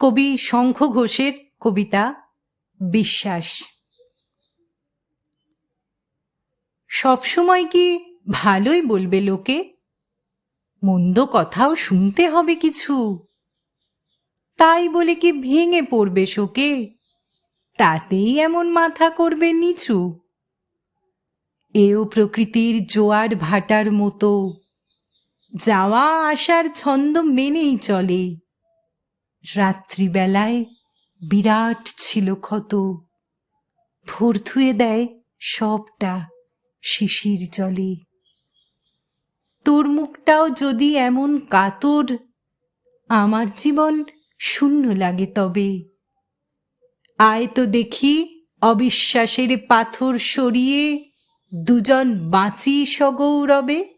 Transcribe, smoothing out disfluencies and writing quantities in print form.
কবি শঙ্খ ঘোষের কবিতা বিশ্বাস। সবসময় কি ভালোই বলবে লোকে? মন্দ কথাও শুনতে হবে কিছু। তাই বলে কি ভেঙে পড়বে শোকে? তাতেই এমন মাথা করবে নিচু? এও প্রকৃতির জোয়ার ভাটার মতো, যাওয়া আসার ছন্দ মেনেই চলে। রাত্রিবেলায় বিরাট ছিল ক্ষত, ভোর ধুয়ে দেয় সবটা শিশির জলে। তোর মুখটাও যদি এমন কাতর, আমার জীবন শূন্য লাগে তবে। আয় তো দেখি অবিশ্বাসের পাথর সরিয়ে দুজন বাঁচি সগৌরবে।